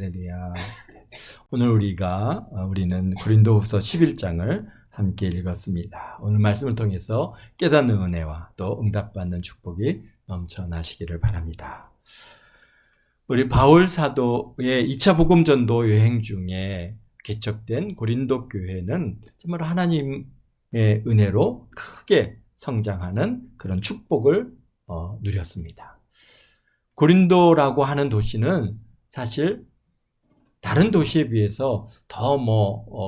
할렐루야. 오늘 우리는 고린도후서 11장을 함께 읽었습니다. 오늘 말씀을 통해서 깨닫는 은혜와 또 응답받는 축복이 넘쳐나시기를 바랍니다. 우리 바울 사도의 2차 복음 전도 여행 중에 개척된 고린도 교회는 정말 하나님의 은혜로 크게 성장하는 그런 축복을 누렸습니다. 고린도라고 하는 도시는 사실 다른 도시에 비해서 더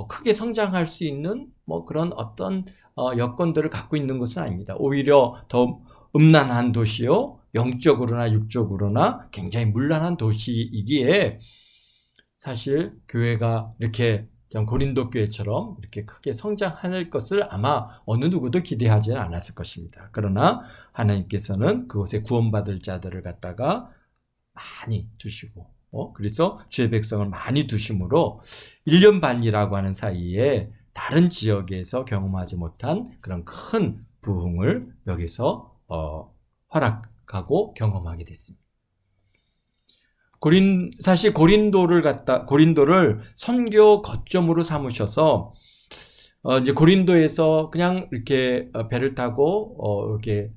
크게 성장할 수 있는 그런 어떤 여건들을 갖고 있는 것은 아닙니다. 오히려 더 음란한 도시요, 영적으로나 육적으로나 굉장히 문란한 도시이기에 사실 교회가 이렇게 고린도 교회처럼 이렇게 크게 성장할 것을 아마 어느 누구도 기대하지는 않았을 것입니다. 그러나 하나님께서는 그곳에 구원받을 자들을 갖다가 많이 두시고 그래서 주의 백성을 많이 두심으로 1년 반이라고 하는 사이에 다른 지역에서 경험하지 못한 그런 큰 부흥을 여기서 허락하고 경험하게 됐습니다. 사실 고린도를 선교 거점으로 삼으셔서 이제 고린도에서 그냥 이렇게 배를 타고 이렇게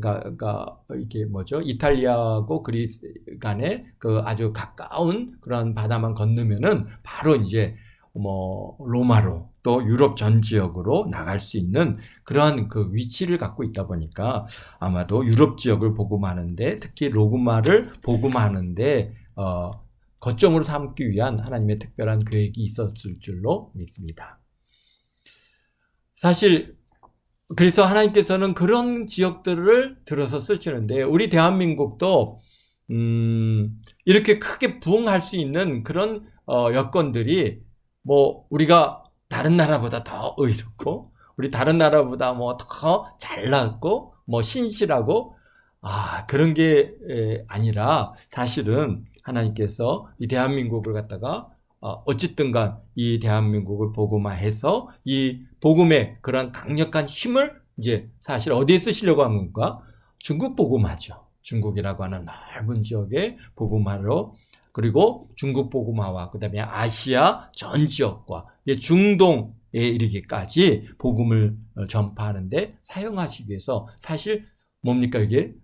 그러니까 이게 이탈리아하고 그리스 간의 그 아주 가까운 그런 바다만 건너면은 바로 이제 로마로 또 유럽 전 지역으로 나갈 수 있는 그러한 그 위치를 갖고 있다 보니까 아마도 유럽 지역을 복음하는데 특히 로마를 복음하는데 거점으로 삼기 위한 하나님의 특별한 계획이 있었을 줄로 믿습니다. 사실 그래서 하나님께서는 그런 지역들을 들어서 쓰시는데 우리 대한민국도 이렇게 크게 부흥할 수 있는 그런 여건들이 우리가 다른 나라보다 더 의롭고 우리 다른 나라보다 더 잘났고 신실하고 그런 게 아니라 사실은 하나님께서 이 대한민국을 갖다가 어쨌든 간 이 대한민국을 복음화해서 이 복음의 그런 강력한 힘을 이제 사실 어디에 쓰시려고 한 건가? 중국 복음화죠. 중국이라고 하는 넓은 지역에 복음화로 그리고 중국 복음화와 그 다음에 아시아 전 지역과 중동에 이르기까지 복음을 전파하는데 사용하시기 위해서 사실 뭡니까 이게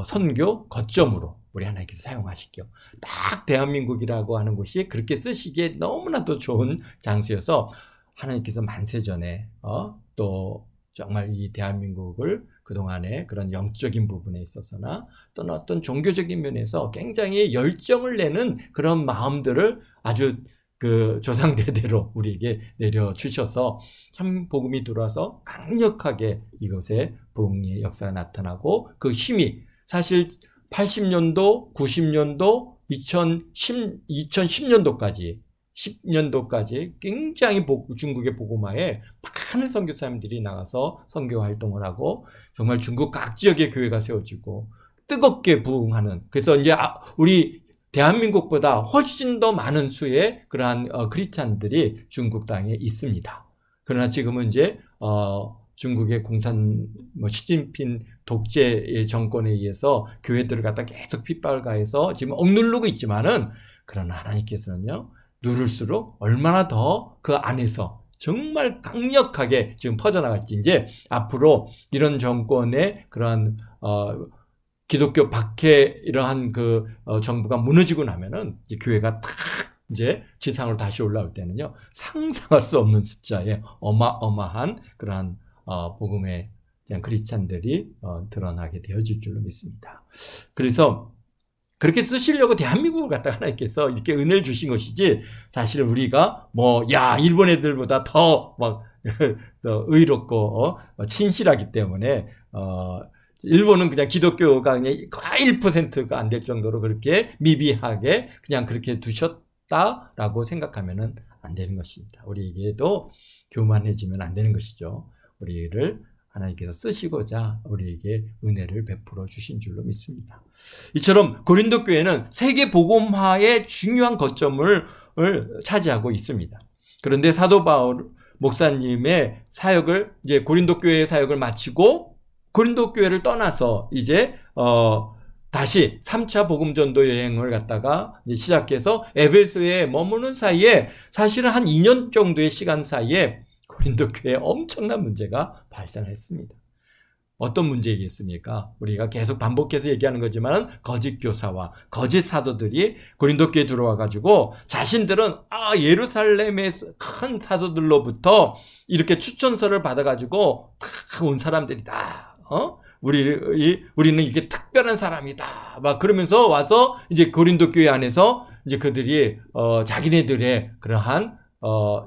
선교 거점으로 우리 하나님께서 사용하실게요. 딱 대한민국이라고 하는 곳이 그렇게 쓰시기에 너무나도 좋은 장소여서 하나님께서 만세전에 또 정말 이 대한민국을 그동안에 그런 영적인 부분에 있어서나 또는 어떤 종교적인 면에서 굉장히 열정을 내는 그런 마음들을 아주 그 조상대대로 우리에게 내려주셔서 참 복음이 들어와서 강력하게 이곳에 부흥의 역사가 나타나고 그 힘이 사실 80년도, 90년도, 2010년도까지 10년도까지 굉장히 중국의 복음화에 많은 선교사님들이 나가서 선교 활동을 하고 정말 중국 각 지역의 교회가 세워지고 뜨겁게 부흥하는 그래서 이제 우리 대한민국보다 훨씬 더 많은 수의 그러한 크리스찬들이 중국 땅에 있습니다. 그러나 지금은 이제 중국의 시진핑 독재 정권에 의해서 교회들을 갖다 계속 핍박을 가해서 지금 억누르고 있지만은 그러나 하나님께서는요 누를수록 얼마나 더 그 안에서 정말 강력하게 지금 퍼져나갈지 이제 앞으로 이런 정권의 그러한 기독교 박해 이러한 그 정부가 무너지고 나면은 이제 교회가 딱 이제 지상으로 다시 올라올 때는요 상상할 수 없는 숫자의 어마어마한 그러한 복음의 크리스찬들이 드러나게 되어질 줄로 믿습니다. 그래서 그렇게 쓰시려고 대한민국을 갖다가 하나님께서 이렇게 은혜를 주신 것이지 사실 우리가 일본 애들보다 더 의롭고 친실하기 때문에 일본은 그냥 기독교가 그냥 거의 1%가 안 될 정도로 그렇게 미비하게 그냥 그렇게 두셨다라고 생각하면은 안 되는 것입니다. 우리에게도 교만해지면 안 되는 것이죠. 우리를 하나님께서 쓰시고자 우리에게 은혜를 베풀어 주신 줄로 믿습니다. 이처럼 고린도 교회는 세계 복음화의 중요한 거점을 차지하고 있습니다. 그런데 사도 바울 목사님의 사역을 이제 고린도 교회의 사역을 마치고 고린도 교회를 떠나서 이제 다시 3차 복음전도 여행을 갔다가 이제 시작해서 에베소에 머무는 사이에 사실은 한 2년 정도의 시간 사이에 고린도 교회에 엄청난 문제가 발생했습니다. 어떤 문제이겠습니까? 우리가 계속 반복해서 얘기하는 거지만 거짓 교사와 거짓 사도들이 고린도 교회에 들어와 가지고 자신들은 예루살렘의 큰 사도들로부터 이렇게 추천서를 받아 가지고 다 온 사람들이다. 우리는 이게 특별한 사람이다. 막 그러면서 와서 이제 고린도 교회 안에서 이제 그들이 자기네들의 그러한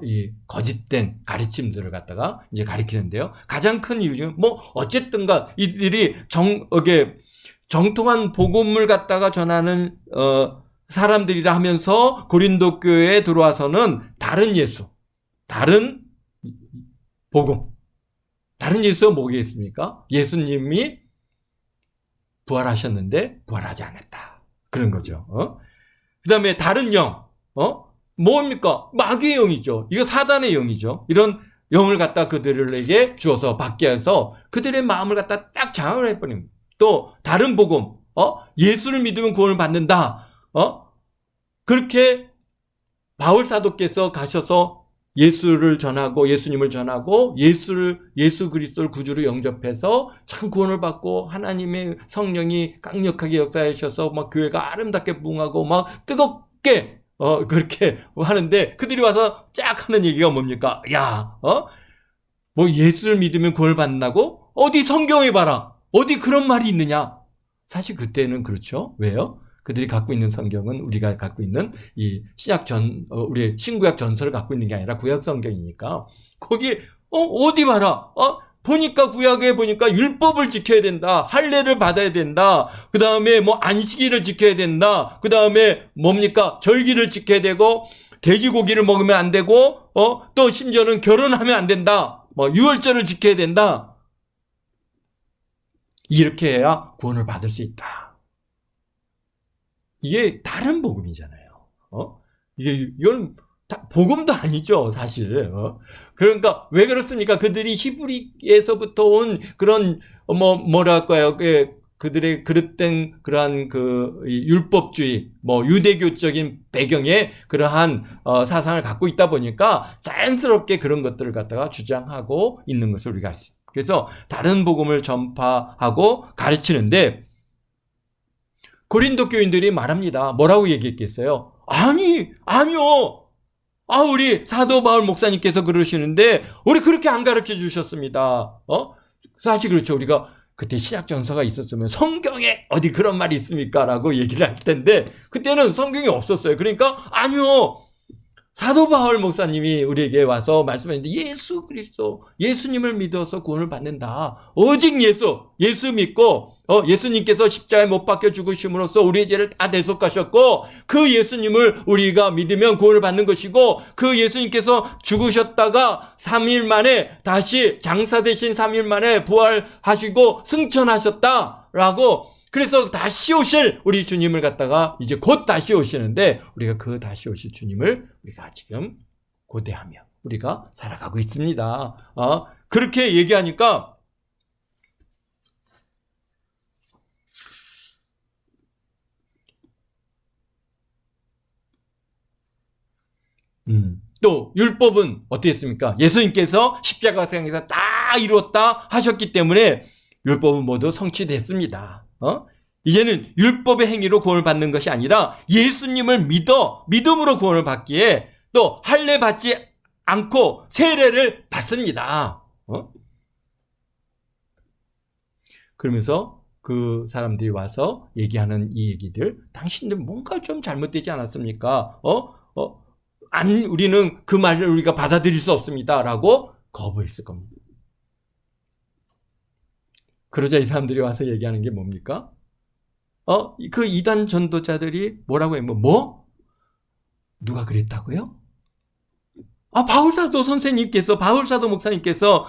이 거짓된 가르침들을 갖다가 이제 가리키는데요. 가장 큰 이유는 어쨌든가 이들이 정통한 복음을 갖다가 전하는 사람들이라 하면서 고린도 교회에 들어와서는 다른 예수, 다른 복음, 다른 예수가 뭐겠습니까? 예수님이 부활하셨는데 부활하지 않았다. 그런 거죠. 그 다음에 다른 영, 뭡니까? 마귀의 영이죠. 이거 사단의 영이죠. 이런 영을 갖다 그들에게 주어서 받게 해서 그들의 마음을 갖다 딱 장악을 해버립니다. 또 다른 복음, 예수를 믿으면 구원을 받는다. 그렇게 바울 사도께서 가셔서 예수를 전하고 예수님을 전하고 예수 그리스도를 구주로 영접해서 참 구원을 받고 하나님의 성령이 강력하게 역사하셔서 막 교회가 아름답게 부흥하고 막 뜨겁게 그렇게 하는데 그들이 와서 쫙 하는 얘기가 뭡니까? 예수를 믿으면 구원을 받는다고? 어디 성경에 봐라. 어디 그런 말이 있느냐? 사실 그때는 그렇죠. 왜요? 그들이 갖고 있는 성경은 우리가 갖고 있는 이 우리의 신구약 전설을 갖고 있는 게 아니라 구약 성경이니까 거기 어디 봐라. 보니까 구약에 보니까 율법을 지켜야 된다. 할례를 받아야 된다. 그 다음에 안식일을 지켜야 된다. 그 다음에 뭡니까? 절기를 지켜야 되고 돼지고기를 먹으면 안 되고 또 심지어는 결혼하면 안 된다. 유월절을 지켜야 된다. 이렇게 해야 구원을 받을 수 있다. 이게 다른 복음이잖아요. 이건 복음도 아니죠, 사실. 그러니까 왜 그렇습니까? 그들이 히브리에서부터 온 그런 뭐랄까요? 그들의 그릇된 그러한 율법주의, 유대교적인 배경에 그러한 사상을 갖고 있다 보니까 자연스럽게 그런 것들을 갖다가 주장하고 있는 것을 우리가 알수 있어요. 그래서 다른 복음을 전파하고 가르치는데 고린도 교인들이 말합니다. 뭐라고 얘기했겠어요? 아니요. 우리 사도 바울 목사님께서 그러시는데 우리 그렇게 안 가르쳐 주셨습니다. 사실 그렇죠. 우리가 그때 신약 전서가 있었으면 성경에 어디 그런 말이 있습니까? 라고 얘기를 할 텐데 그때는 성경이 없었어요. 그러니까 아니요. 사도 바울 목사님이 우리에게 와서 말씀하셨는데 예수 그리스도, 예수님을 믿어서 구원을 받는다. 오직 예수 믿고 예수님께서 십자가에 못 박혀 죽으심으로써 우리의 죄를 다 대속하셨고 그 예수님을 우리가 믿으면 구원을 받는 것이고 그 예수님께서 죽으셨다가 3일 만에 다시 장사 되신 3일 만에 부활하시고 승천하셨다라고 그래서 다시 오실 우리 주님을 갖다가 이제 곧 다시 오시는데 우리가 그 다시 오실 주님을 우리가 지금 고대하며 우리가 살아가고 있습니다. 그렇게 얘기하니까 또 율법은 어떻게 했습니까? 예수님께서 십자가상에서 다 이루었다 하셨기 때문에 율법은 모두 성취됐습니다. 이제는 율법의 행위로 구원을 받는 것이 아니라 예수님을 믿음으로 구원을 받기에 또 할례 받지 않고 세례를 받습니다. 그러면서 그 사람들이 와서 얘기하는 이 얘기들, 당신들 뭔가 좀 잘못되지 않았습니까? 아니, 우리는 그 말을 우리가 받아들일 수 없습니다. 라고 거부했을 겁니다. 그러자 이 사람들이 와서 얘기하는 게 뭡니까? 그 이단 전도자들이 뭐라고 해요? 누가 그랬다고요? 바울 사도 목사님께서,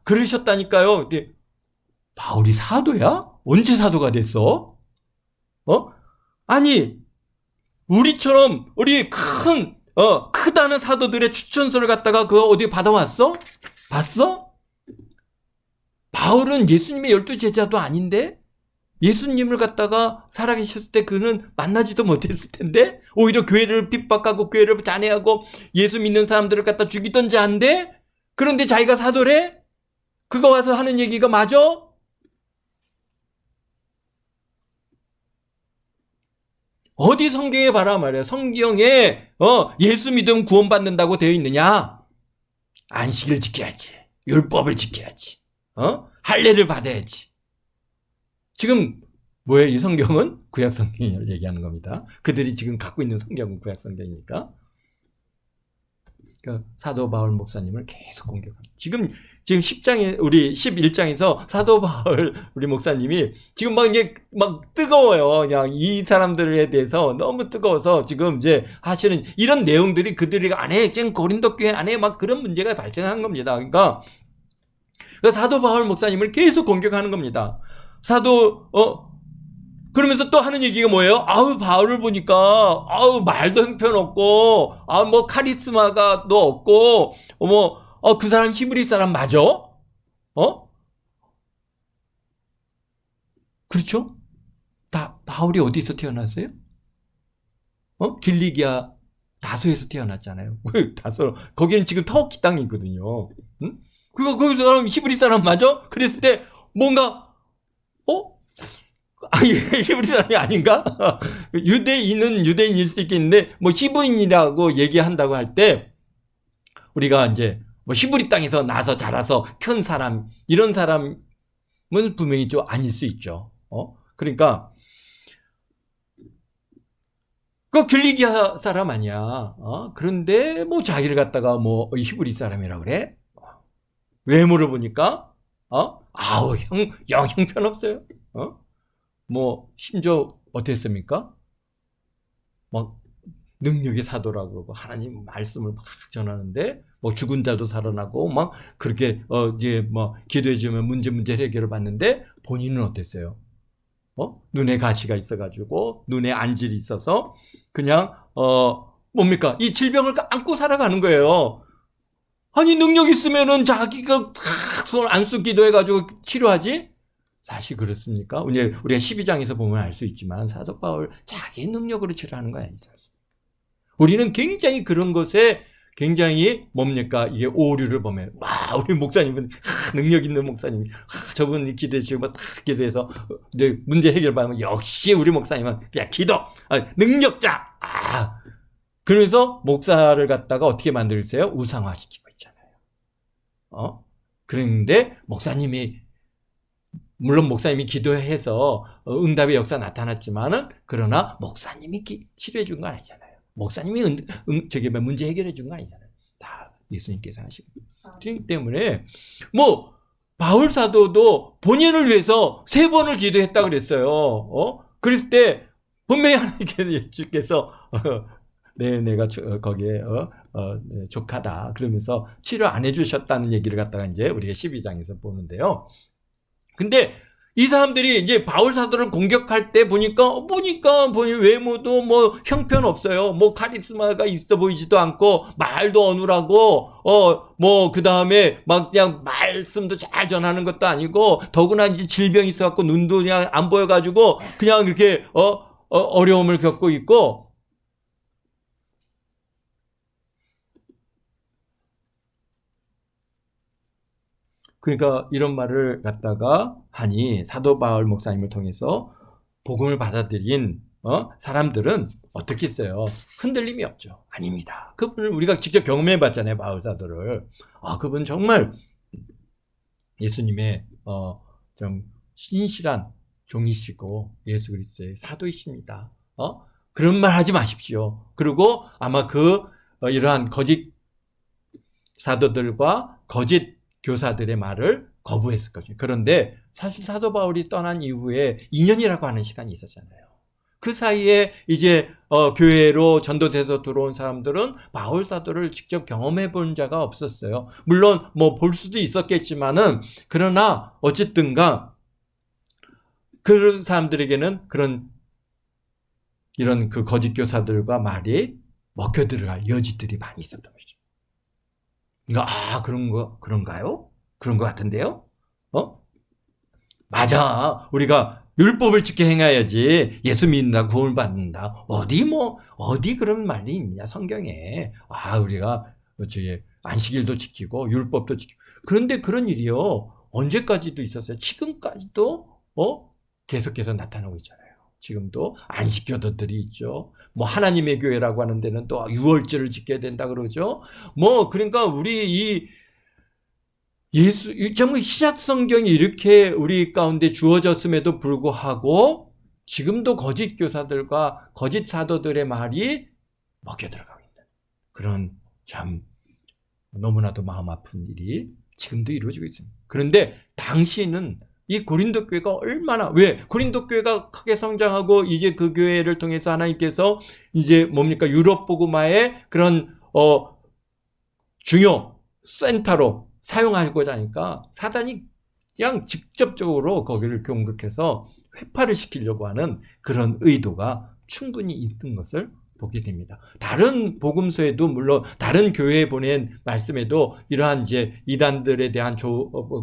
그러셨다니까요. 근데 바울이 사도야? 언제 사도가 됐어? 아니, 우리처럼, 우리 크다는 사도들의 추천서를 갖다가 그거 어디 받아왔어? 봤어? 바울은 예수님의 12 제자도 아닌데? 예수님을 갖다가 살아계셨을 때 그는 만나지도 못했을 텐데 오히려 교회를 핍박하고 교회를 잔해하고 예수 믿는 사람들을 갖다 죽이던 자인데 그런데 자기가 사도래? 그거 와서 하는 얘기가 맞아? 어디 성경에 봐라 말이야. 성경에 예수 믿으면 구원받는다고 되어 있느냐? 안식일 지켜야지. 율법을 지켜야지. 할례를 받아야지. 지금 뭐예요? 이 성경은 구약 성경을 얘기하는 겁니다. 그들이 지금 갖고 있는 성경은 구약 성경이니까. 그러니까 사도 바울 목사님을 계속 공격합니다. 지금 10장에 우리 11장에서 사도 바울 우리 목사님이 지금 막 이게 막 뜨거워요. 그냥 이 사람들에 대해서 너무 뜨거워서 지금 이제 하시는 이런 내용들이 그들이 안에 지금 고린도 교회 안에 막 그런 문제가 발생한 겁니다. 그러니까 사도 바울 목사님을 계속 공격하는 겁니다. 그러면서 또 하는 얘기가 뭐예요? 아우, 바울을 보니까, 말도 형편없고, 뭐, 카리스마가 또 없고, 그 사람 히브리 사람 맞아? 그렇죠? 바울이 어디서 태어났어요? 길리기아 다소에서 태어났잖아요. 거기는 지금 터키 땅이거든요. 응? 거기 사람 히브리 사람 맞아? 그랬을 때, 뭔가, 히브리 사람이 아닌가? 유대인은 유대인일 수 있겠는데, 뭐, 히브리인이라고 얘기한다고 할 때, 우리가 이제, 뭐, 히브리 땅에서 나서 자라서 큰 사람, 이런 사람은 분명히 좀 아닐 수 있죠. 그러니까, 그 길리기아 사람 아니야. 그런데, 뭐, 자기를 갖다가 뭐, 히브리 사람이라 그래? 외모를 보니까, 형편없어요. 뭐 심지어 어땠습니까? 막 능력의 사도라고 그러고 하나님 말씀을 막 전하는데 뭐 죽은 자도 살아나고 막 그렇게 이제 뭐 기도해 주면 문제 해결을 받는데 본인은 어땠어요? 눈에 가시가 있어가지고 눈에 안질이 있어서 그냥 뭡니까? 이 질병을 안고 살아가는 거예요. 아니 능력 있으면은 자기가 손 안 쑥 기도해가지고 치료하지? 사실 그렇습니까? 우리가 12장에서 보면 알 수 있지만 사도 바울 자기 능력으로 치료하는 거 아니지 않습니까? 우리는 굉장히 그런 것에 굉장히 뭡니까? 이게 오류를 보면 우리 목사님은 능력 있는 목사님, 저분이 기도해 주고 기도해서 이제 문제 해결 받으면 역시 우리 목사님은 그냥 능력자. 그래서 목사를 갖다가 어떻게 만들세요? 우상화시키고 있잖아요. 그런데 목사님이 물론 목사님이 기도해서 응답의 역사 나타났지만은 그러나 목사님이 치료해 준 거 아니잖아요. 목사님이 문제 해결해 준 거 아니잖아요. 다 예수님께서 하시고. 그렇기 때문에 뭐 바울 사도도 본인을 위해서 3번을 기도했다 그랬어요. 그랬을 때 분명히 하나님께서 내가 거기에 족하다 그러면서 치료 안 해주셨다는 얘기를 갖다가 이제 우리가 12장에서 보는데요. 근데 이 사람들이 이제 바울 사도를 공격할 때 보니까 외모도 뭐 형편없어요. 뭐 카리스마가 있어 보이지도 않고 말도 어눌하고 뭐 그다음에 막 그냥 말씀도 잘 전하는 것도 아니고 더구나 이제 질병이 있어 갖고 눈도 그냥 안 보여 가지고 그냥 이렇게 어려움을 겪고 있고 그러니까 이런 말을 갖다가 하니 사도 바울 목사님을 통해서 복음을 받아들인 사람들은 어떻게 했어요? 흔들림이 없죠. 아닙니다. 그분을 우리가 직접 경험해 봤잖아요. 바울 사도를. 그분 정말 예수님의 좀 신실한 종이시고 예수 그리스도의 사도이십니다. 그런 말 하지 마십시오. 그리고 아마 이러한 거짓 사도들과 거짓 교사들의 말을 거부했을 거죠. 그런데 사실 사도 바울이 떠난 이후에 2년이라고 하는 시간이 있었잖아요. 그 사이에 이제 교회로 전도돼서 들어온 사람들은 바울 사도를 직접 경험해 본 자가 없었어요. 물론 뭐 볼 수도 있었겠지만은 그러나 어쨌든가 그런 사람들에게는 이런 그 거짓 교사들과 말이 먹혀 들어갈 여지들이 많이 있었던 것이죠. 그러니까 그런가요? 그런 것 같은데요? 맞아. 우리가 율법을 지켜 행해야지 예수 믿는다 구원을 받는다. 어디 그런 말이 있냐 성경에. 우리가 저기 안식일도 지키고 율법도 지키고. 그런데 그런 일이요. 언제까지도 있었어요. 지금까지도 계속해서 나타나고 있잖아요. 지금도 안식교도들이 있죠. 하나님의 교회라고 하는 데는 또 유월절을 지켜야 된다 그러죠. 그러니까 우리 정말 신약 성경이 이렇게 우리 가운데 주어졌음에도 불구하고 지금도 거짓 교사들과 거짓 사도들의 말이 먹혀 들어가고 있는 그런 참 너무나도 마음 아픈 일이 지금도 이루어지고 있습니다. 그런데 당시는 이 고린도 교회가 얼마나, 왜? 고린도 교회가 크게 성장하고 이제 그 교회를 통해서 하나님께서 이제 유럽 복음화의 그런 중요 센터로 사용하고자 하니까 사단이 그냥 직접적으로 거기를 공격해서 회파를 시키려고 하는 그런 의도가 충분히 있는 것을 보게 됩니다. 다른 복음서에도 물론 다른 교회에 보낸 말씀에도 이러한 이제 이단들에 대한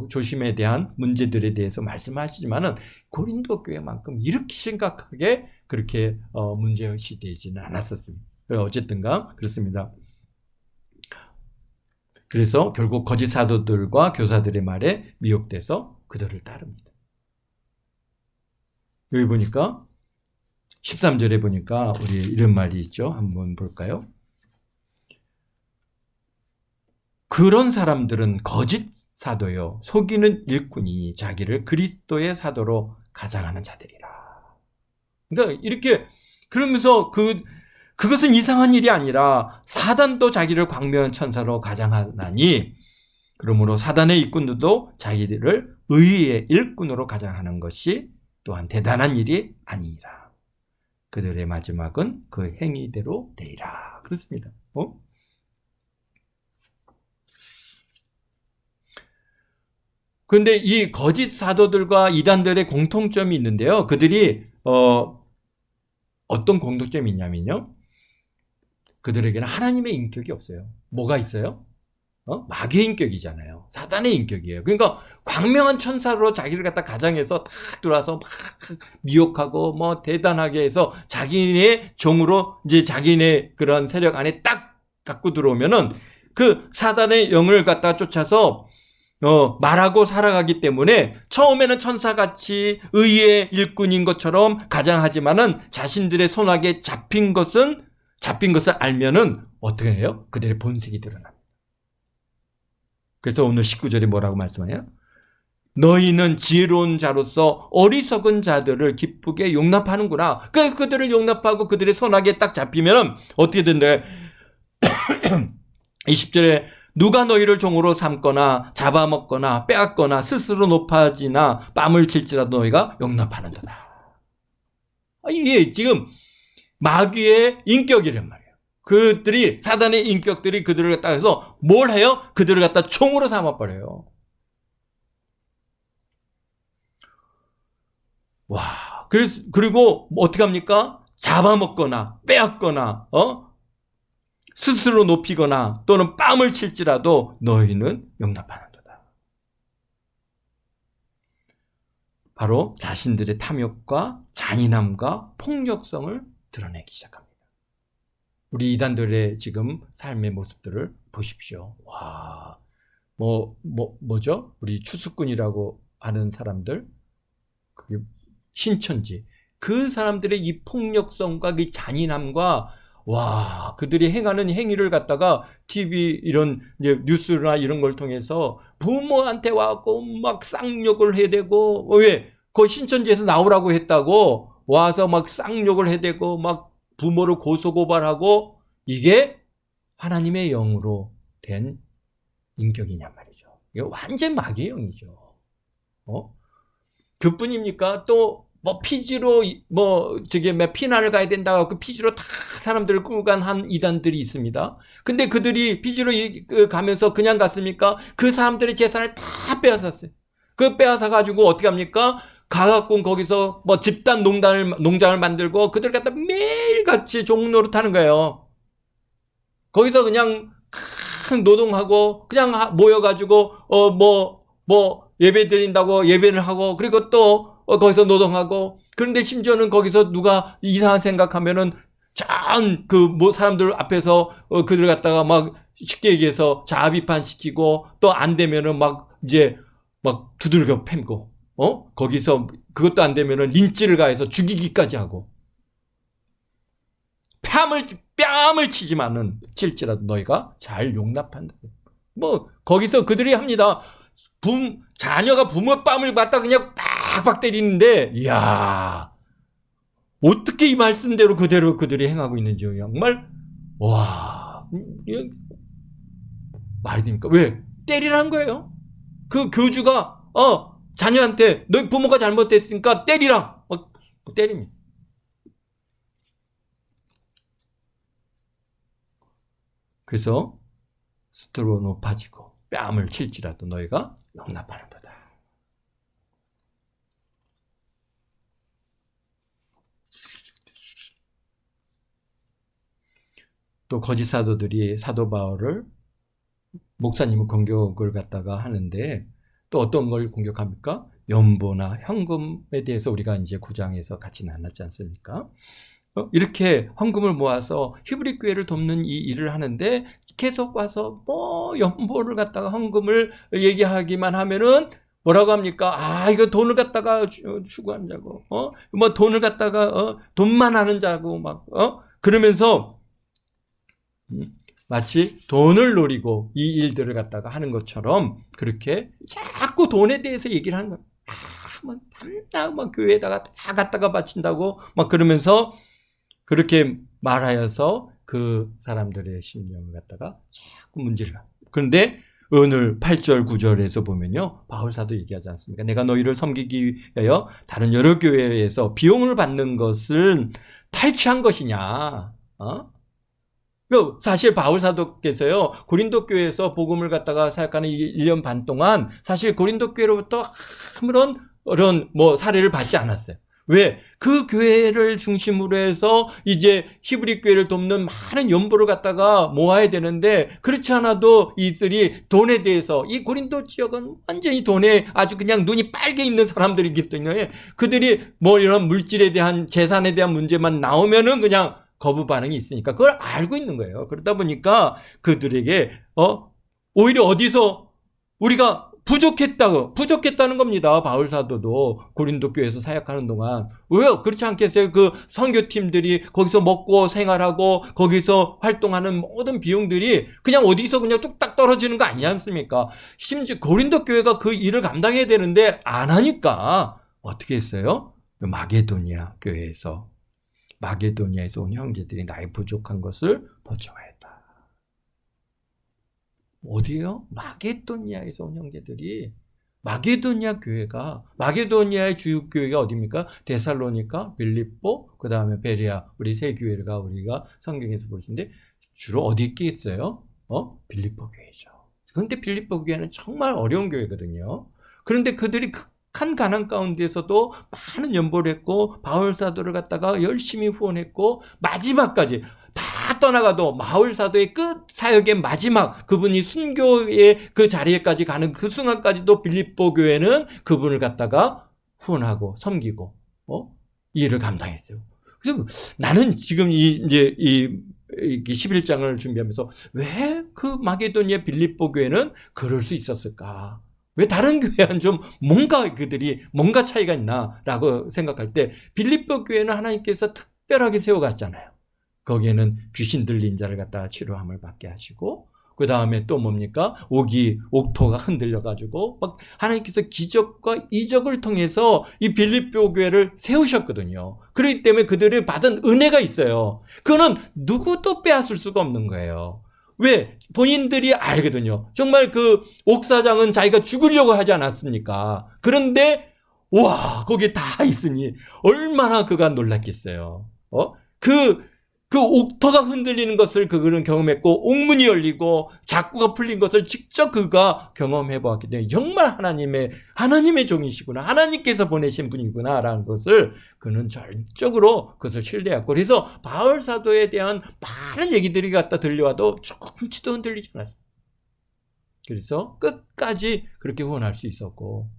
조심에 대한 문제들에 대해서 말씀하시지만은 고린도 교회만큼 이렇게 심각하게 그렇게 문제시 되지는 않았었습니다. 어쨌든가 그렇습니다. 그래서 결국 거짓 사도들과 교사들의 말에 미혹돼서 그들을 따릅니다. 여기 보니까 13절에 보니까 우리 이런 말이 있죠. 한번 볼까요? 그런 사람들은 거짓 사도요 속이는 일꾼이 자기를 그리스도의 사도로 가장하는 자들이라. 그러니까 이렇게 그러면서 그것은 이상한 일이 아니라 사단도 자기를 광명한 천사로 가장하나니 그러므로 사단의 일꾼들도 자기들을 의의 일꾼으로 가장하는 것이 또한 대단한 일이 아니라. 그들의 마지막은 그 행위대로 되리라. 그렇습니다. 그런데 이 거짓 사도들과 이단들의 공통점이 있는데요. 그들이 어떤 공통점이 있냐면요. 그들에게는 하나님의 인격이 없어요. 뭐가 있어요? 마귀의 인격이잖아요. 사단의 인격이에요. 그러니까 광명한 천사로 자기를 갖다 가장해서 탁 들어와서 막 미혹하고 대단하게 해서 자기네 종으로 이제 자기네 그런 세력 안에 딱 갖고 들어오면은 그 사단의 영을 갖다 쫓아서 말하고 살아가기 때문에 처음에는 천사같이 의의 일꾼인 것처럼 가장하지만은 자신들의 손아귀에 잡힌 것을 알면은 어떻게 해요? 그들의 본색이 드러납니다. 그래서 오늘 19절에 뭐라고 말씀해요? 너희는 지혜로운 자로서 어리석은 자들을 기쁘게 용납하는구나. 그들을 용납하고 그들의 손아귀에 딱 잡히면 어떻게 된대? 20절에 누가 너희를 종으로 삼거나 잡아먹거나 빼앗거나 스스로 높아지나 뺨을 칠지라도 너희가 용납하는도다. 이게 지금 마귀의 인격이란 말이에요. 그들이 사단의 인격들이 그들을 갖다 해서 뭘 해요? 그들을 갖다 총으로 삼아버려요. 와, 그리고 어떻게 합니까? 잡아먹거나 빼앗거나 스스로 높이거나 또는 뺨을 칠지라도 너희는 용납하는도다. 바로 자신들의 탐욕과 잔인함과 폭력성을 드러내기 시작합니다. 우리 이단들의 지금 삶의 모습들을 보십시오. 와, 뭐죠? 우리 추수꾼이라고 하는 사람들, 그게 신천지. 그 사람들의 이 폭력성과 그 잔인함과 와, 그들이 행하는 행위를 갖다가 TV 이런 뉴스나 이런 걸 통해서 부모한테 와갖고 막 쌍욕을 해대고, 왜? 그 신천지에서 나오라고 했다고 와서 막 쌍욕을 해대고 막 부모를 고소고발하고, 이게 하나님의 영으로 된 인격이냔 말이죠. 이게 완전 마귀의 영이죠. 그뿐입니까? 또 피지로 피난을 가야 된다고 그 피지로 다 사람들을 끌고 간 한 이단들이 있습니다. 근데 그들이 피지로 가면서 그냥 갔습니까? 그 사람들의 재산을 다 빼앗았어요. 그 빼앗아 가지고 어떻게 합니까? 가갖고 거기서 집단 농장을 만들고 그들 갖다 매일같이 종노릇 하는 거예요. 거기서 그냥 노동하고 그냥 모여가지고 예배 드린다고 예배를 하고, 그리고 또 거기서 노동하고, 그런데 심지어는 거기서 누가 이상한 생각하면은 사람들 앞에서 그들 갖다가 막 쉽게 얘기해서 자아 비판시키고, 또 안 되면은 막 두들겨 팼고, 거기서 그것도 안 되면은 린치를 가해서 죽이기까지 하고, 뺨을 치지만은 칠지라도 너희가 잘 용납한다. 거기서 그들이 합니다. 자녀가 부모 뺨을 받다 그냥 빡빡 때리는데, 이야, 어떻게 이 말씀대로 그대로 그들이 행하고 있는지 정말, 와, 말이 됩니까? 왜? 때리라는 거예요. 그 교주가, 자녀한테 너희 부모가 잘못됐으니까 때리라. 때립니다. 그래서 스스로 높아지고 뺨을 칠지라도 너희가 용납하는도다. 또 거짓 사도들이 사도 바울을, 목사님은 공격을 갖다가 하는데, 또 어떤 걸 공격합니까? 연보나 현금에 대해서 우리가 이제 9장에서 같이 나눴지 않습니까? 이렇게 헌금을 모아서 히브리 교회를 돕는 이 일을 하는데, 계속 와서 연보를 갖다가 헌금을 얘기하기만 하면은 뭐라고 합니까? 이거 돈을 갖다가 추구한 자고, 돈을 갖다가 돈만 하는 자고, 그러면서 마치 돈을 노리고 이 일들을 갖다가 하는 것처럼 그렇게 자꾸 돈에 대해서 얘기를 하는 거예요. 막 교회에다가 다 갖다가 바친다고 그러면서 그렇게 말하여서 그 사람들의 심령을 갖다가 자꾸 문제를 해요. 그런데 오늘 8절 9절에서 보면요, 바울사도 얘기하지 않습니까? 내가 너희를 섬기기 위하여 다른 여러 교회에서 비용을 받는 것은 탈취한 것이냐? 사실 바울사도께서요, 고린도 교회에서 복음을 갖다가 사역하는 1년 반 동안 사실 고린도 교회로부터 아무런 사례를 받지 않았어요. 왜? 그 교회를 중심으로 해서 이제 히브리 교회를 돕는 많은 연보를 갖다가 모아야 되는데, 그렇지 않아도 이들이 돈에 대해서, 이 고린도 지역은 완전히 돈에 아주 그냥 눈이 빨개 있는 사람들이기 때문에 그들이 이런 물질에 대한, 재산에 대한 문제만 나오면은 그냥 거부 반응이 있으니까 그걸 알고 있는 거예요. 그러다 보니까 그들에게 오히려 어디서 우리가 부족했다는 겁니다. 바울사도도 고린도 교회에서 사역하는 동안. 왜요? 그렇지 않겠어요? 그 선교팀들이 거기서 먹고 생활하고 거기서 활동하는 모든 비용들이 그냥 어디서 그냥 뚝딱 떨어지는 거 아니지 않습니까? 심지어 고린도 교회가 그 일을 감당해야 되는데 안 하니까 어떻게 했어요? 마게도니아 교회에서, 마게도니아에서 온 형제들이 나의 부족한 것을 보충하였다. 어디요? 마게도니아에서 온 형제들이, 마게도니아 교회가, 마게도니아의 주요 교회가 어디입니까? 데살로니가, 빌립보, 그 다음에 베레아, 우리 세 교회가 우리가 성경에서 볼 수 있는데 주로 어디 있겠어요? 빌립보 교회죠. 그런데 빌립보 교회는 정말 어려운 교회거든요. 그런데 그들이 한 가난 가운데서도 많은 연보를 했고 바울사도를 갖다가 열심히 후원했고, 마지막까지 다 떠나가도 바울사도의 끝 사역의 마지막, 그분이 순교의 그 자리에까지 가는 그 순간까지도 빌립보 교회는 그분을 갖다가 후원하고 섬기고 이 일을 감당했어요. 그래서 나는 지금 이제 11장을 준비하면서 왜 그 마게도니아 빌립보 교회는 그럴 수 있었을까? 왜 다른 교회는 좀 그들이 뭔가 차이가 있나라고 생각할 때, 빌립보 교회는 하나님께서 특별하게 세워갔잖아요. 거기에는 귀신 들린 자를 갖다가 치료함을 받게 하시고, 그 다음에 또 뭡니까? 옥토가 흔들려가지고 하나님께서 기적과 이적을 통해서 이 빌립보 교회를 세우셨거든요. 그렇기 때문에 그들이 받은 은혜가 있어요. 그거는 누구도 빼앗을 수가 없는 거예요. 왜? 본인들이 알거든요. 정말 그 옥사장은 자기가 죽으려고 하지 않았습니까? 그런데 거기에 다 있으니 얼마나 그가 놀랐겠어요. 그 옥토가 흔들리는 것을 그는 경험했고, 옥문이 열리고 작구가 풀린 것을 직접 그가 경험해 보았기 때문에 정말 하나님의 종이시구나, 하나님께서 보내신 분이구나라는 것을 그는 절적으로 그것을 신뢰했고, 그래서 바울 사도에 대한 많은 얘기들이 갖다 들려와도 조금치도 흔들리지 않았어요. 그래서 끝까지 그렇게 후원할 수 있었고,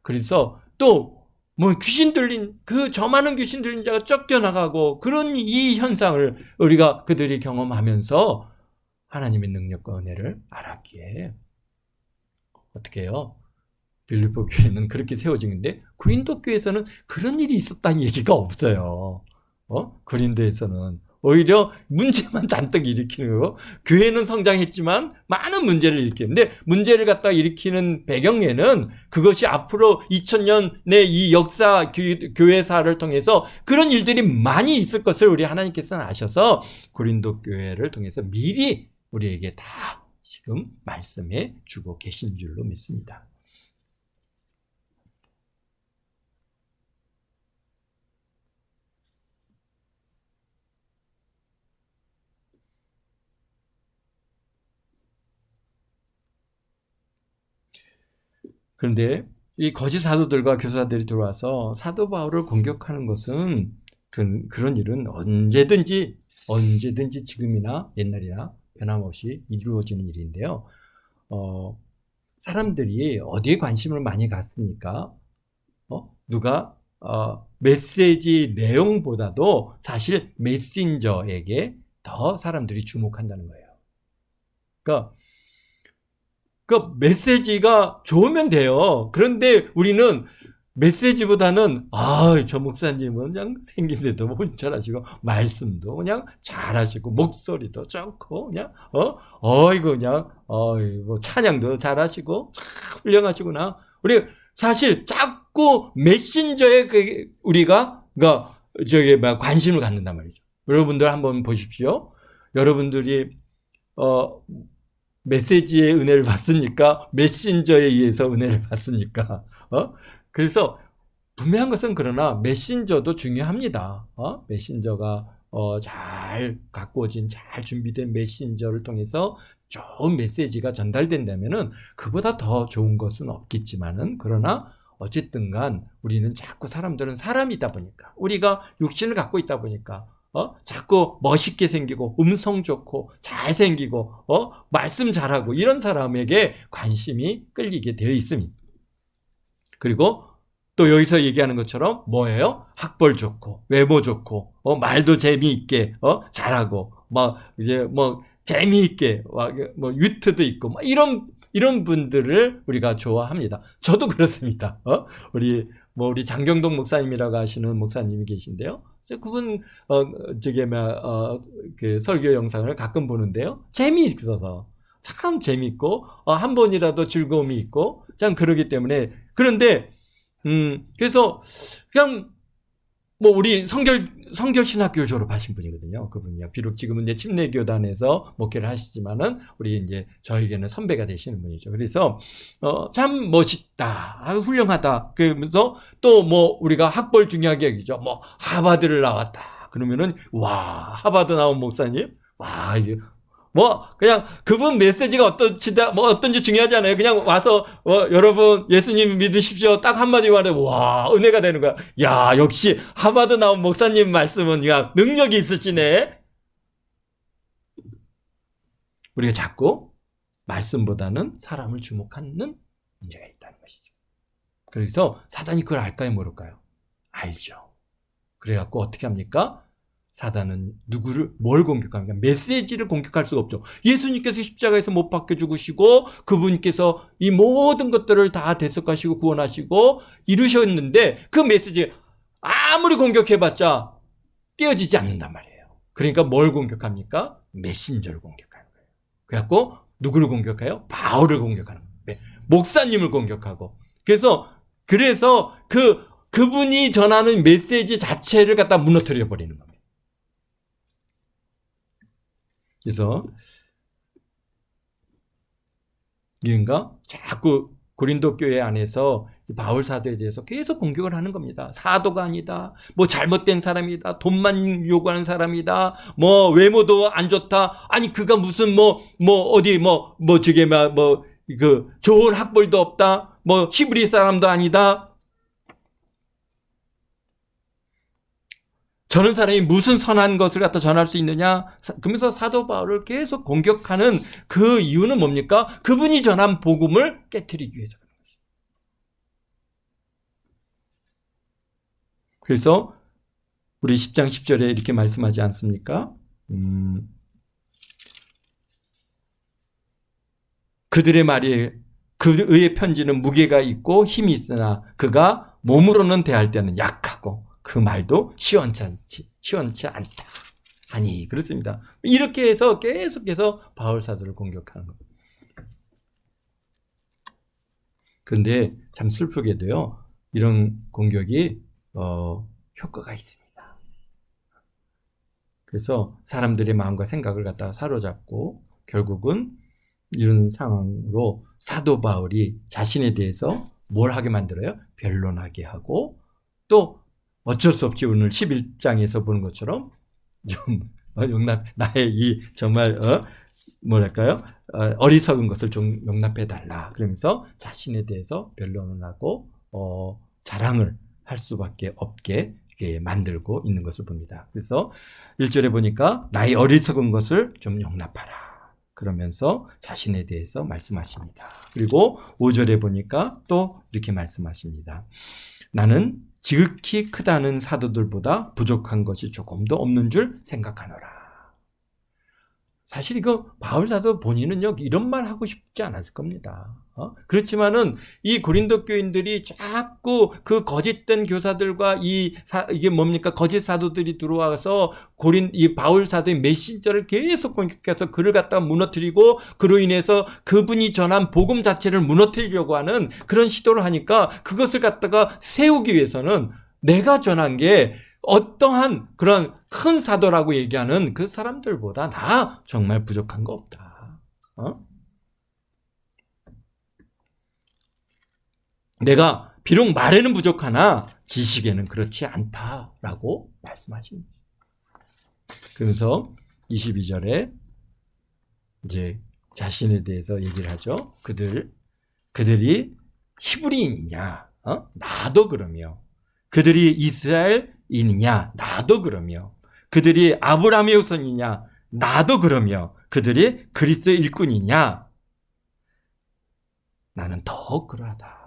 그래서 또 뭐 귀신 들린 저 많은 귀신 들린 자가 쫓겨나가고 그런 이 현상을 우리가 그들이 경험하면서 하나님의 능력과 은혜를 알았기에 어떻게 해요? 빌립보 교회는 그렇게 세워지는데 고린도 교회에서는 그런 일이 있었다는 얘기가 없어요. 고린도에서는 오히려 문제만 잔뜩 일으키는 거고, 교회는 성장했지만 많은 문제를 일으키는데, 문제를 갖다 일으키는 배경에는 그것이 앞으로 2000년의 이 역사 교회사를 통해서 그런 일들이 많이 있을 것을 우리 하나님께서는 아셔서 고린도 교회를 통해서 미리 우리에게 다 지금 말씀해 주고 계신 줄로 믿습니다. 그런데 이 거짓 사도들과 교사들이 들어와서 사도 바울을 공격하는 것은 그런 일은 언제든지 지금이나 옛날이나 변함없이 이루어지는 일인데요. 사람들이 어디에 관심을 많이 갖습니까? 누가 메시지 내용보다도 사실 메신저에게 더 사람들이 주목한다는 거예요. 그러니까 메시지가 좋으면 돼요. 그런데 우리는 메시지보다는 저 목사님은 그냥 생김새도 잘하시고 말씀도 그냥 잘하시고 목소리도 좋고 그냥 찬양도 잘하시고 참 훌륭하시구나. 우리 사실 자꾸 메신저에 우리가 관심을 갖는단 말이죠. 여러분들 한번 보십시오. 여러분들이 메시지의 은혜를 받습니까? 메신저에 의해서 은혜를 받습니까? 그래서 분명한 것은 그러나 메신저도 중요합니다. 메신저가 잘 갖고진 잘 준비된 메신저를 통해서 좋은 메시지가 전달된다면은 그보다 더 좋은 것은 없겠지만은, 그러나 어쨌든 간 우리는 자꾸 사람들은 사람이다 보니까, 우리가 육신을 갖고 있다 보니까 자꾸 멋있게 생기고 음성 좋고 잘생기고 말씀 잘하고 이런 사람에게 관심이 끌리게 되어 있습니다. 그리고 또 여기서 얘기하는 것처럼 뭐예요? 학벌 좋고 외모 좋고 말도 재미있게 잘하고 재미있게 위트도 있고 이런 분들을 우리가 좋아합니다. 저도 그렇습니다. 우리 장경동 목사님이라고 하시는 목사님이 계신데요. 그분 그 설교 영상을 가끔 보는데요. 재미있어서 참 재미있고 한 번이라도 즐거움이 있고 참 그러기 때문에. 그런데 그래서 그냥 우리 성결신학교 졸업하신 분이거든요. 그분이요. 비록 지금은 이제 침례교단에서 목회를 하시지만은 우리 이제 저에게는 선배가 되시는 분이죠. 그래서 참 멋있다, 훌륭하다. 그러면서 또 우리가 학벌 중요하게 여기죠. 하버드를 나왔다. 그러면은 와, 하버드 나온 목사님, 와, 이게 그냥 그분 메시지가 어떤지 중요하지 않아요. 그냥 와서, 여러분, 예수님 믿으십시오. 딱 한마디 말해, 와, 은혜가 되는 거야. 야, 역시 하버드 나온 목사님 말씀은 그냥 능력이 있으시네. 우리가 자꾸 말씀보다는 사람을 주목하는 문제가 있다는 것이죠. 그래서 사단이 그걸 알까요, 모를까요? 알죠. 그래갖고 어떻게 합니까? 사단은 뭘 공격합니까? 메시지를 공격할 수가 없죠. 예수님께서 십자가에서 못 박혀 죽으시고 그분께서 이 모든 것들을 다 대속하시고 구원하시고 이루셨는데 그 메시지 아무리 공격해봤자 깨어지지 않는단 말이에요. 그러니까 뭘 공격합니까? 메신저를 공격하는 거예요. 그래갖고 누구를 공격해요? 바울을 공격하는 거예요. 목사님을 공격하고. 그래서 그분이 전하는 메시지 자체를 갖다 무너뜨려 버리는 겁니다. 그래서 그러니까 자꾸 고린도 교회 안에서 바울 사도에 대해서 계속 공격을 하는 겁니다. 사도가 아니다. 잘못된 사람이다. 돈만 요구하는 사람이다. 외모도 안 좋다. 아니 그가 무슨 좋은 학벌도 없다. 히브리 사람도 아니다. 저런 사람이 무슨 선한 것을 갖다 전할 수 있느냐? 그러면서 사도 바울을 계속 공격하는 그 이유는 뭡니까? 그분이 전한 복음을 깨트리기 위해서 그런 것이죠. 그래서 우리 10장 10절에 이렇게 말씀하지 않습니까? 그들의 말이 그의 편지는 무게가 있고 힘이 있으나 그가 몸으로는 대할 때는 약하고 그 말도 시원치 않다. 아니 그렇습니다. 이렇게 해서 계속해서 바울 사도를 공격하는 겁니다. 그런데 참 슬프게도요. 이런 공격이 효과가 있습니다. 그래서 사람들의 마음과 생각을 갖다가 사로잡고 결국은 이런 상황으로 사도 바울이 자신에 대해서 뭘 하게 만들어요? 변론하게 하고 또 어쩔 수 없이 오늘 11장에서 보는 것처럼 좀 나의 이 정말 뭐랄까요? 어리석은 것을 좀 용납해 달라. 그러면서 자신에 대해서 변론을 하고 자랑을 할 수밖에 없게 만들고 있는 것을 봅니다. 그래서 1절에 보니까 나의 어리석은 것을 좀 용납하라. 그러면서 자신에 대해서 말씀하십니다. 그리고 5절에 보니까 또 이렇게 말씀하십니다. 나는 지극히 크다는 사도들보다 부족한 것이 조금도 없는 줄 생각하노라. 사실 이거 바울 사도 본인은요 이런 말 하고 싶지 않았을 겁니다. 그렇지만은 이 고린도 교인들이 자꾸 그 거짓된 교사들과 이게 뭡니까 거짓 사도들이 들어와서 이 바울 사도의 메신저를 계속 공격해서 그를 갖다가 무너뜨리고 그로 인해서 그분이 전한 복음 자체를 무너뜨리려고 하는 그런 시도를 하니까 그것을 갖다가 세우기 위해서는 내가 전한 게 어떠한 그런 큰 사도라고 얘기하는 그 사람들보다 나 정말 부족한 거 없다. 내가 비록 말에는 부족하나 지식에는 그렇지 않다라고 말씀하십니다. 그래서 22절에 이제 자신에 대해서 얘기를 하죠. 그들이 히브리인이냐? 나도 그러며. 그들이 이스라엘인이냐? 나도 그러며. 그들이 아브라함의 후손이냐? 나도 그러며. 그들이 그리스도의 일꾼이냐? 나는 더 그러하다.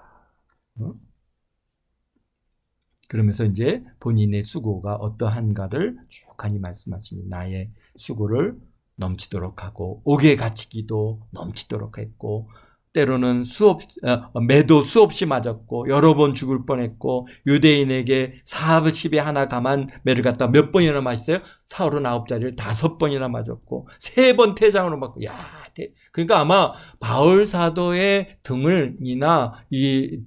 그러면서 이제 본인의 수고가 어떠한가를 쭉하니 말씀하십니다. 나의 수고를 넘치도록 하고 옥에 갇히기도 넘치도록 했고 때로는 매도 수없이 맞았고 여러 번 죽을 뻔했고 유대인에게 40에 하나 감한 매를 갖다 몇 번이나 맞았어요? 49자리를 5번이나 맞았고 3번 태장으로 맞고 그러니까 아마 바울 사도의 등을이나 이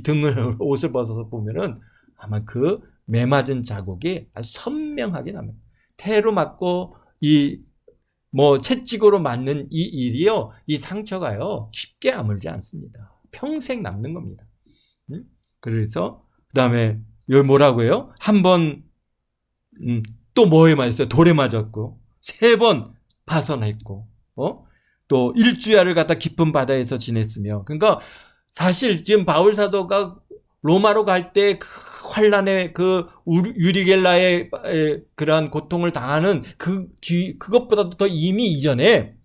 등을 옷을 벗어서 보면은 아마 그 매 맞은 자국이 아주 선명하게 납니다. 태로 맞고 채찍으로 맞는 이 일이요, 이 상처가요, 쉽게 아물지 않습니다. 평생 남는 겁니다. 그래서, 그 다음에, 여기 뭐라고 해요? 한 번, 또 뭐에 맞았어요? 돌에 맞았고, 3번 파선했고, 또 일주야를 갖다 깊은 바다에서 지냈으며, 그러니까 사실 지금 바울 사도가 로마로 갈 때 그 환란의 그 유리겔라의 그러한 고통을 당하는 그것보다도 더 이미 이전에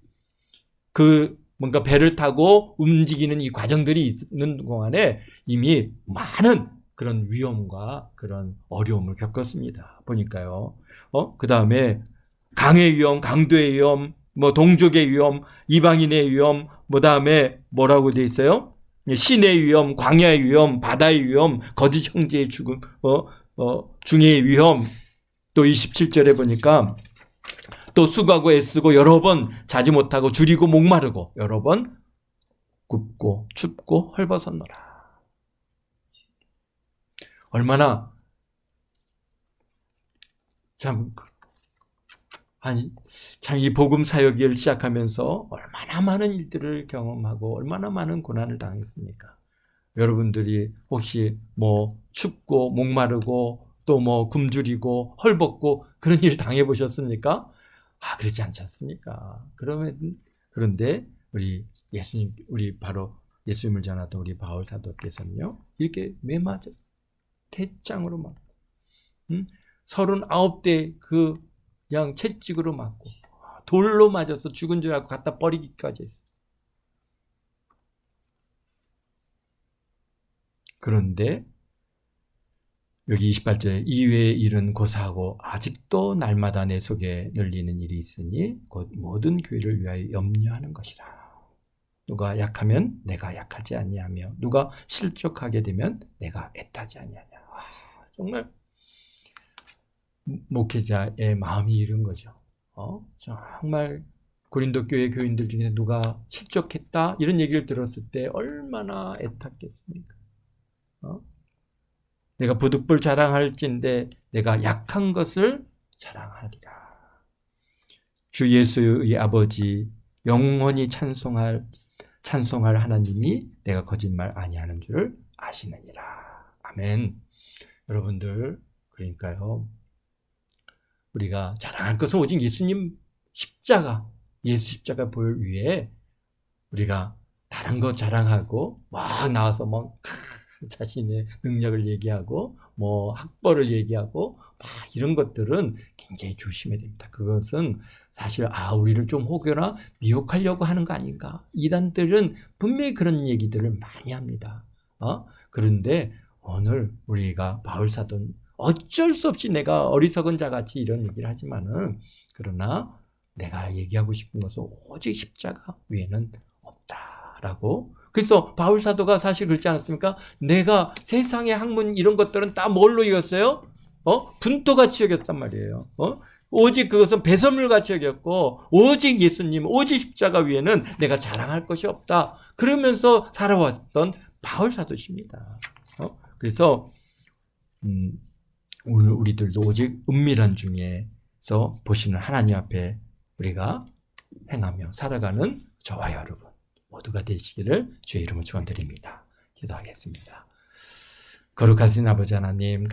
뭔가 배를 타고 움직이는 이 과정들이 있는 동안에 이미 많은 그런 위험과 그런 어려움을 겪었습니다. 보니까요. 그 다음에 강의 위험, 강도의 위험, 동족의 위험, 이방인의 위험, 그 다음에 뭐라고 돼 있어요? 신의 위험, 광야의 위험, 바다의 위험, 거짓 형제의 죽음, 중의 위험. 또 27절에 보니까 또 수고하고 애쓰고 여러 번 자지 못하고 줄이고 목마르고 여러 번 굽고 춥고 헐벗었노라. 얼마나 참 이 복음 사역을 시작하면서 얼마나 많은 일들을 경험하고 얼마나 많은 고난을 당했습니까? 여러분들이 혹시 춥고 목마르고 또 굶주리고 헐벗고 그런 일 당해보셨습니까? 그렇지 않지 않습니까? 그런데 우리 바로 예수님을 전하던 우리 바울 사도께서는요, 이렇게 매맞아 태장으로 막 39대 그냥 채찍으로 맞고 돌로 맞아서 죽은 줄 알고 갖다 버리기까지 했어요. 그런데 여기 28절에 이외의 일은 고사하고 아직도 날마다 내 속에 늘리는 일이 있으니 곧 모든 교회를 위하여 염려하는 것이라. 누가 약하면 내가 약하지 아니하며 누가 실족하게 되면 내가 애타지 아니하냐. 와, 정말 목회자의 마음이 이런 거죠. 정말 고린도 교회 교인들 중에 누가 실족했다 이런 얘기를 들었을 때 얼마나 애탔겠습니까? 내가 부득불 자랑할진대 내가 약한 것을 자랑하리라. 주 예수의 아버지 영원히 찬송할 하나님이 내가 거짓말 아니하는 줄을 아시느니라. 아멘. 여러분들, 그러니까요, 우리가 자랑할 것은 오직 예수님 십자가, 예수 십자가 보혈 위에 우리가 다른 거 자랑하고 막 나와서 뭐 자신의 능력을 얘기하고 뭐 학벌을 얘기하고 막 이런 것들은 굉장히 조심해야 됩니다. 그것은 사실 우리를 좀 혹여나 미혹하려고 하는 거 아닌가. 이단들은 분명히 그런 얘기들을 많이 합니다. 그런데 오늘 우리가 바울사도는 어쩔 수 없이 내가 어리석은 자같이 이런 얘기를 하지만은 그러나 내가 얘기하고 싶은 것은 오직 십자가 위에는 없다라고. 그래서 바울 사도가 사실 그렇지 않았습니까? 내가 세상의 학문 이런 것들은 다 뭘로 이겼어요? 분토같이 여겼단 말이에요. 오직 그것은 배설물같이 여겼고 오직 예수님, 오직 십자가 위에는 내가 자랑할 것이 없다. 그러면서 살아왔던 바울 사도십니다. 그래서 오늘 우리들도 오직 은밀한 중에서 보시는 하나님 앞에 우리가 행하며 살아가는 저와 여러분 모두가 되시기를 주의 이름으로 축원드립니다. 기도하겠습니다. 거룩하신 아버지 하나님,